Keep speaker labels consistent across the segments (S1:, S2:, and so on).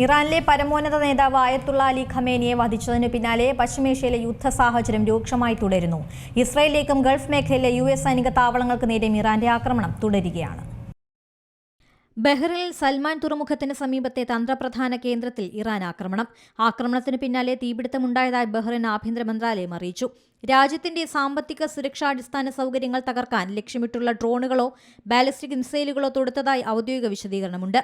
S1: ഇറാനിലെ പരമോന്നത നേതാവ് ആയത്തുള്ള അലി ഖമേനിയെ വധിച്ചതിന് പിന്നാലെ പശ്ചിമേഷ്യയിലെ യുദ്ധ സാഹചര്യം രൂക്ഷമായി തുടരുന്നു. ഇസ്രയേലിലേക്കും ഗൾഫ് മേഖലയിലെ US സൈനിക താവളങ്ങൾക്ക് നേരെയും ഇറാന്റെ ആക്രമണം തുടരുകയാണ്. ബഹ്റിനിൽ സൽമാൻ തുറമുഖത്തിന് സമീപത്തെ തന്ത്രപ്രധാന കേന്ദ്രത്തിൽ ഇറാൻ ആക്രമണത്തിന് പിന്നാലെ തീപിടുത്തമുണ്ടായതായി ബഹ്റിൻ ആഭ്യന്തര മന്ത്രാലയം അറിയിച്ചു. രാജ്യത്തിന്റെ സാമ്പത്തിക സുരക്ഷാ അടിസ്ഥാന സൗകര്യങ്ങൾ തകർക്കാൻ ലക്ഷ്യമിട്ടുള്ള ഡ്രോണുകളോ ബാലിസ്റ്റിക് മിസൈലുകളോ തൊടുത്തതായി ഔദ്യോഗിക വിശദീകരണമുണ്ട്.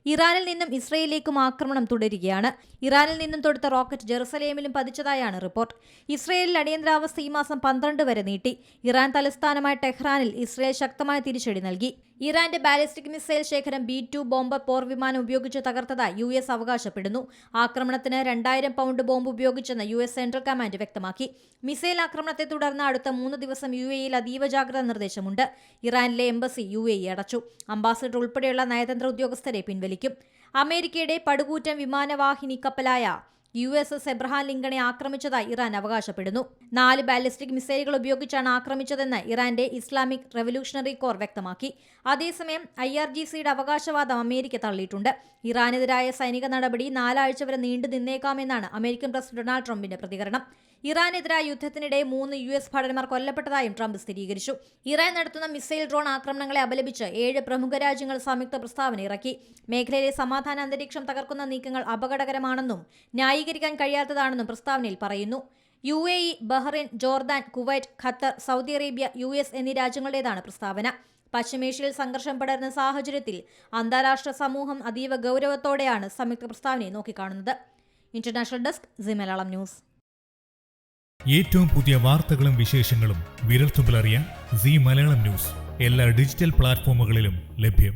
S1: ഇറാനിൽ നിന്നും ഇസ്രയേലിലേക്കും ആക്രമണം തുടരുകയാണ്. ഇറാനിൽ നിന്നും തൊടുത്ത റോക്കറ്റ് ജെറുസലേമിലും പതിച്ചതായാണ് റിപ്പോർട്ട്. ഇസ്രയേലിൽ അടിയന്തരാവസ്ഥ ഈ മാസം 12 വരെ നീട്ടി. ഇറാൻ തലസ്ഥാനമായ ടെഹ്റാനിൽ ഇസ്രയേൽ ശക്തമായ തിരിച്ചടി നൽകി. ഇറാന്റെ ബാലിസ്റ്റിക് മിസൈൽ ശേഖരം B-2 ബോംബർ പോർവിമാനം ഉപയോഗിച്ച് തകർത്തതായി US അവകാശപ്പെടുന്നു. ആക്രമണത്തിന് 2000 പൗണ്ട് ബോംബ് ഉപയോഗിച്ചെന്ന് US സെൻട്രൽ കമാൻഡ് വ്യക്തമാക്കി. മിസൈൽ ആക്രമണത്തെ തുടർന്ന് അടുത്ത 3 ദിവസം UAEയിൽ അതീവ ജാഗ്രതാ നിർദ്ദേശമുണ്ട്. ഇറാനിലെ എംബസി UAE അടച്ചു. അംബാസഡർ ഉൾപ്പെടെയുള്ള നയതന്ത്ര ഉദ്യോഗസ്ഥരെ പിൻവലിക്കും. അമേരിക്കയുടെ പടുകൂറ്റൻ വിമാനവാഹിനി കപ്പലായ USS എബ്രഹാം ലിങ്കണെ ആക്രമിച്ചതായി ഇറാൻ അവകാശപ്പെടുന്നു. 4 ബാലിസ്റ്റിക് മിസൈലുകൾ ഉപയോഗിച്ചാണ് ആക്രമിച്ചതെന്ന് ഇറാന്റെ ഇസ്ലാമിക് റവല്യൂഷണറി കോർ വ്യക്തമാക്കി. അതേസമയം IRGCയുടെ അവകാശവാദം അമേരിക്ക തള്ളിയിട്ടുണ്ട്. ഇറാനെതിരായ സൈനിക നടപടി 4 ആഴ്ച വരെ നീണ്ടു നിന്നേക്കാമെന്നാണ് അമേരിക്കൻ പ്രസിഡന്റ് ഡൊണാൾഡ് ട്രംപിന്റെ പ്രതികരണം. ഇറാനെതിരായ യുദ്ധത്തിനിടെ 3 US ഭടന്മാർ കൊല്ലപ്പെട്ടതായും ട്രംപ് സ്ഥിരീകരിച്ചു. ഇറാൻ നടത്തുന്ന മിസൈൽ ഡ്രോൺ ആക്രമണങ്ങളെ അപലപിച്ച് 7 പ്രമുഖ രാജ്യങ്ങൾ സംയുക്ത പ്രസ്താവന ഇറക്കി. മേഖലയിലെ സമാധാന അന്തരീക്ഷം തകർക്കുന്ന നീക്കങ്ങൾ അപകടകരമാണെന്നും ന്യായീകരിക്കാൻ കഴിയാത്തതാണെന്നും പ്രസ്താവനയിൽ പറയുന്നു. UAE, Bahrain, Jordan, Kuwait, Qatar, Saudi Arabia, US എന്നീ രാജ്യങ്ങളുടേതാണ് പ്രസ്താവന. പശ്ചിമേഷ്യയിൽ സംഘർഷം പടരുന്ന സാഹചര്യത്തിൽ അന്താരാഷ്ട്ര സമൂഹം അതീവ ഗൗരവത്തോടെയാണ് സംയുക്ത പ്രസ്താവനയെ നോക്കിക്കാണുന്നത്. International desk C Malayalam news.
S2: ഏറ്റവും പുതിയ വാർത്തകളും വിശേഷങ്ങളും വിരൽത്തുമ്പിലറിയാൻ സി മലയാളം ന്യൂസ് എല്ലാ ഡിജിറ്റൽ പ്ലാറ്റ്ഫോമുകളിലും ലഭ്യം.